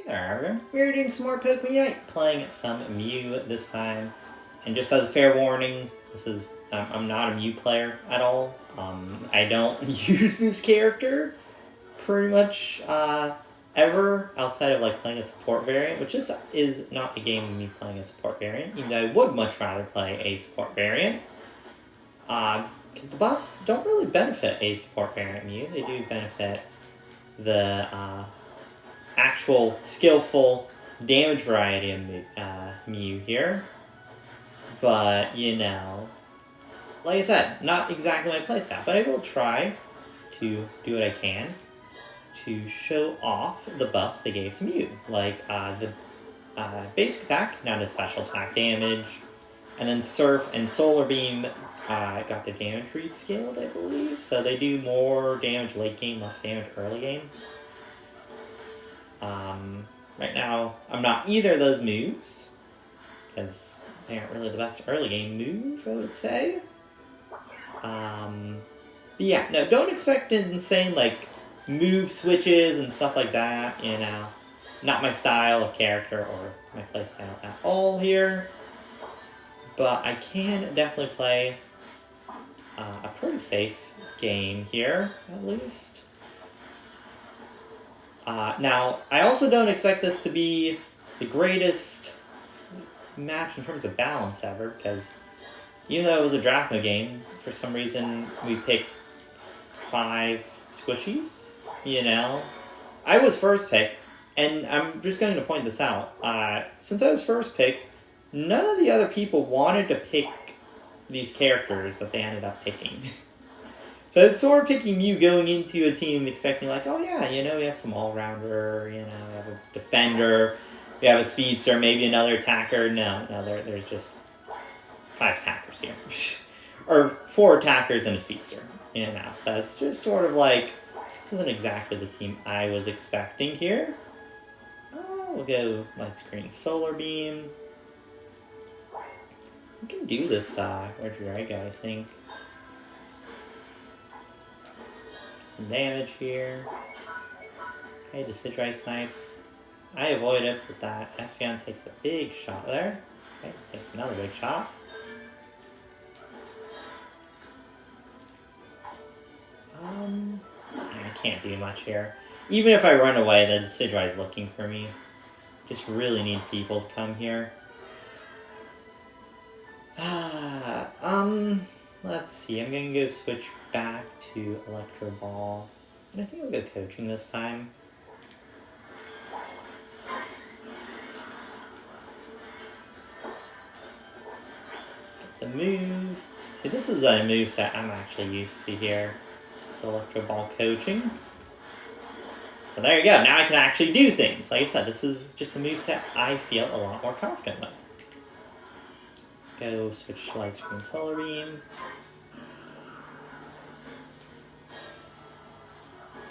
Hey there, everyone. We're doing some more Pokemon Unite, playing some Mew this time. And just as a fair warning, I'm not a Mew player at all. I don't use this character pretty much ever outside of like playing a support variant, which is not a game of me playing a support variant, even though I would much rather play a support variant. Because the buffs don't really benefit a support variant Mew, they do benefit the actual skillful damage variety of Mew here. But, you know, like I said, not exactly my playstyle, but I will try to do what I can to show off the buffs they gave to Mew. Like the basic attack, not a special attack damage, and then Surf and Solar Beam got the damage rescaled, I believe, so they do more damage late game, less damage early game. Right now, I'm not either of those moves, because they aren't really the best early game move, I would say. But yeah, no, don't expect insane, like, move switches and stuff like that, you know. Not my style of character or my playstyle at all here. But I can definitely play a pretty safe game here, at least. Now, I also don't expect this to be the greatest match in terms of balance ever, because even though it was a Drachma game, for some reason we picked 5 squishies, you know? I was first pick, and I'm just going to point this out. Since I was first pick, none of the other people wanted to pick these characters that they ended up picking. So it's sort of picking Mew going into a team expecting like, oh yeah, you know, we have some all-rounder, you know, we have a defender, we have a speedster, maybe another attacker. No, there's just 5 attackers here. Or 4 attackers and a speedster, you know, so it's just sort of like, this isn't exactly the team I was expecting here. We'll go Light Screen Solar Beam. We can do this, where did I go, I think. Some damage here. Okay, the Decidueye snipes. I avoid it, but that Espeon takes a big shot there. Okay, takes another big shot. I can't do much here. Even if I run away, the Decidueye is looking for me. Just really need people to come here. Let's see, I'm gonna go switch back to Electro Ball. And I think I'll go coaching this time. Get the move. See, this is a moveset I'm actually used to here. It's Electro Ball coaching. So there you go, now I can actually do things. Like I said, this is just a moveset I feel a lot more confident with. Go switch to Light Screen Solar Beam.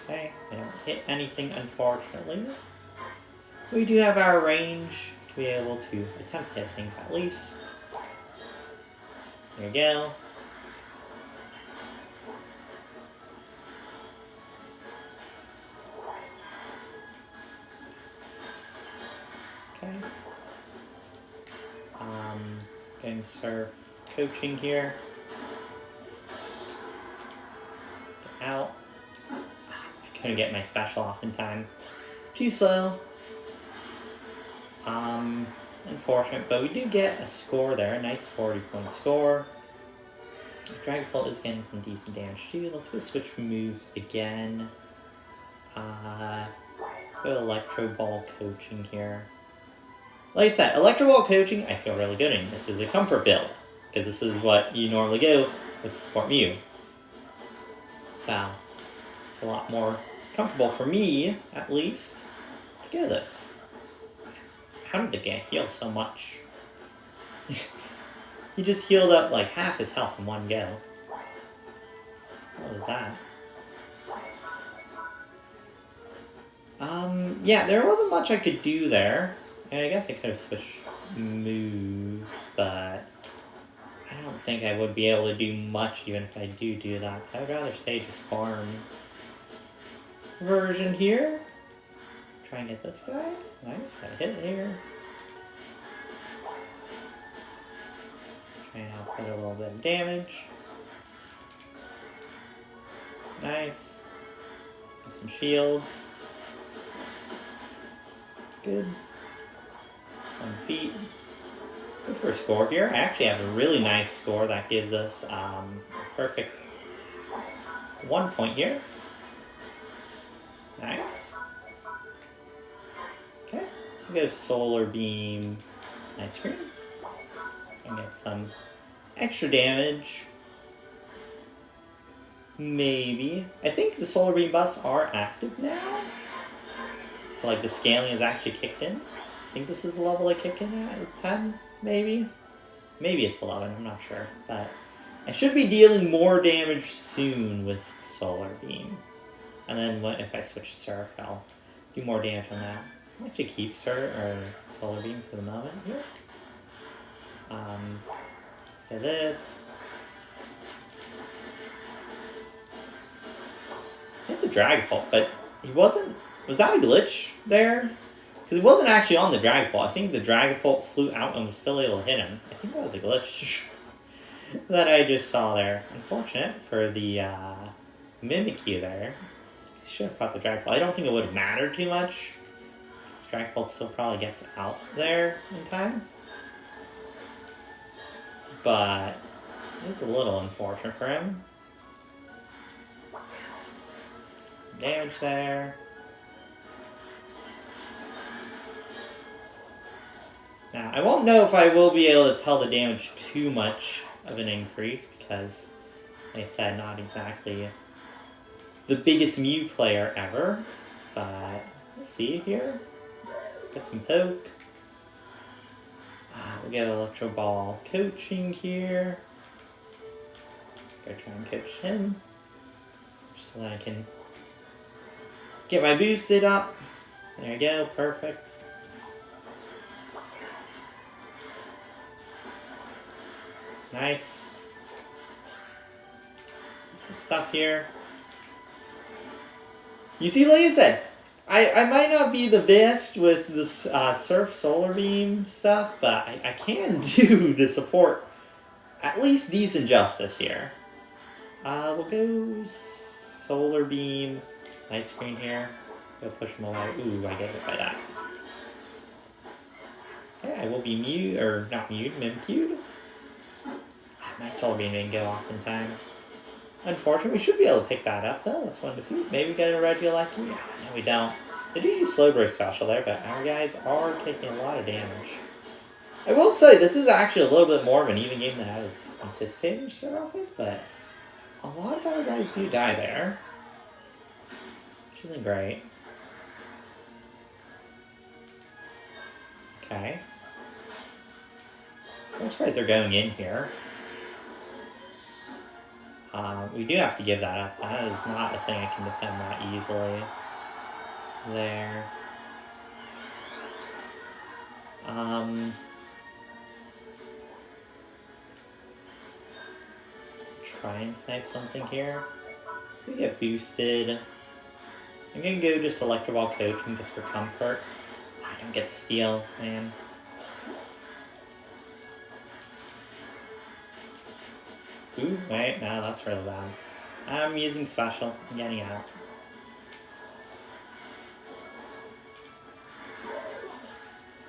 Okay, we don't hit anything, unfortunately. We do have our range to be able to attempt to hit things at least. There you go. Okay. Getting Surf coaching here. Get out. I couldn't get my special off in time. Too slow. Unfortunate, but we do get a score there. A nice 40-point score. Dragapult is getting some decent damage too. Let's go switch moves again. Go Electro Ball coaching here. Like I said, Electro Ball coaching, I feel really good in. This is a comfort build, because this is what you normally go with Support Mew. So, it's a lot more comfortable for me, at least, to go this. How did the guy heal so much? He just healed up like half his health in one go. What was that? Yeah, there wasn't much I could do there. I guess I could have switched moves, but I don't think I would be able to do much even if I do that, so I'd rather say just farm version here. Try and get this guy. Nice, got a hit here. Try and output a little bit of damage. Nice. Get some shields. Good. 1 feet. Good for a score here. I actually have a really nice score that gives us a perfect 1 point here. Nice. Okay. We'll go Solar Beam, Night Screen. And get some extra damage. Maybe. I think the Solar Beam buffs are active now. So like the scaling is actually kicked in. I think this is the level I kick in at. Is 10, maybe? Maybe it's 11, I'm not sure. But I should be dealing more damage soon with Solar Beam. And then if I switch to Surf, I'll do more damage on that. I'll actually keep Solar Beam for the moment here. Let's do this. I hit the Dragapult, but he wasn't... Was that a glitch there? Because he wasn't actually on the Dragapult. I think the Dragapult flew out and was still able to hit him. I think that was a glitch that I just saw there. Unfortunate for the Mimikyu there. He should have caught the Dragapult. I don't think it would have mattered too much. The Dragapult still probably gets out there in time. But it's a little unfortunate for him. Some damage there. Now, I won't know if I will be able to tell the damage too much of an increase because, like I said, not exactly the biggest Mew player ever. But we'll see here. Get some poke. We'll get Electro Ball coaching here. Go try and coach him. Just so that I can get my boosted up. There we go, perfect. Nice. Some stuff here. You see, like I said, I might not be the best with this Surf Solar Beam stuff, but I can do the support at least decent justice here. We'll go Solar Beam, Night Screen here. Go push him away. Ooh, I get hit by that. Okay, I will be Mimikyu. My Solar Beam didn't go off in time. Unfortunately, we should be able to pick that up though. That's 1 defeat. Maybe get a Regieleki. No, we don't. They do use Slowbro special there, but our guys are taking a lot of damage. I will say, this is actually a little bit more of an even game than I was anticipating to start off with, but a lot of our guys do die there. Which isn't great. Okay. I'm surprised they're going in here. We do have to give that up. That is not a thing I can defend that easily. There. Try and snipe something here. We get boosted. I'm gonna go just Electro Ball coaching just for comfort. I don't get the steal, man. Ooh, wait, no, that's really bad. I'm using special. I'm getting out.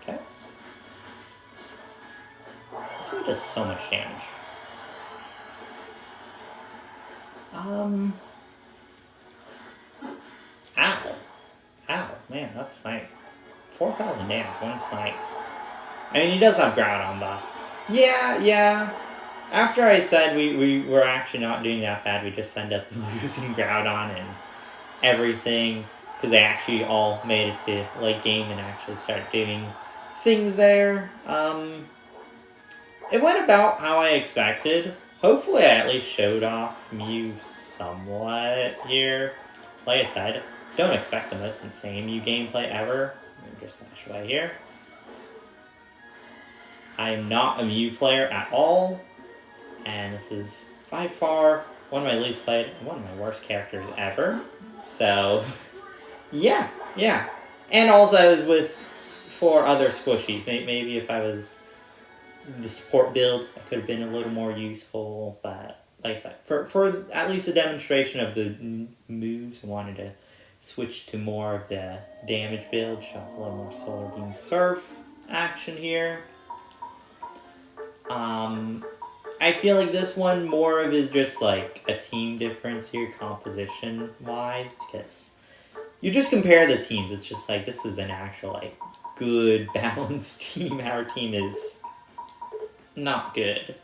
Okay. This one does so much damage. Ow. Ow. Man, that's snipe. 4,000 damage, one snipe. I mean, he does have Groudon buff. Yeah. After I said we were actually not doing that bad, we just ended up losing Groudon and everything. Because they actually all made it to late game and actually started doing things there. It went about how I expected. Hopefully I at least showed off Mew somewhat here. Like I said, don't expect the most insane Mew gameplay ever. Let me just dash away here. I am not a Mew player at all. And this is by far one of my least played and one of my worst characters ever. So, yeah. And also I was with 4 other squishies. Maybe if I was the support build, I could have been a little more useful, but like I said, for at least a demonstration of the moves, I wanted to switch to more of the damage build, show a little more Solar Beam Surf action here. I feel like this one more of is just like a team difference here, composition wise, because you just compare the teams. It's just like this is an actual like good balanced team. Our team is not good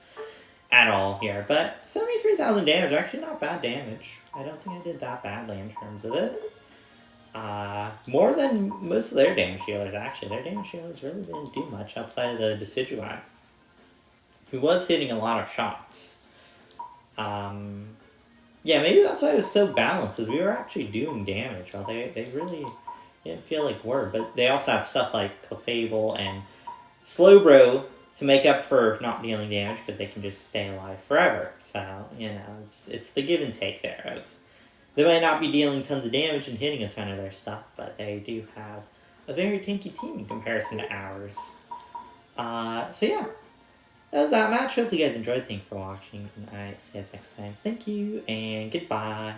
at all here, but 73,000 damage, actually not bad damage. I don't think I did that badly in terms of it. More than most of their damage healers, actually. Their damage healers really didn't do much outside of the Decidueye, who was hitting a lot of shots. Yeah, maybe that's why it was so balanced, is we were actually doing damage, while they really didn't feel like were. But they also have stuff like Clefable and Slowbro to make up for not dealing damage, because they can just stay alive forever. So, you know, it's the give and take there of they might not be dealing tons of damage and hitting a ton of their stuff, but they do have a very tanky team in comparison to ours. So yeah, that was that match. Hopefully you guys enjoyed. Thanks for watching, and I see you guys next time. Thank you, and goodbye.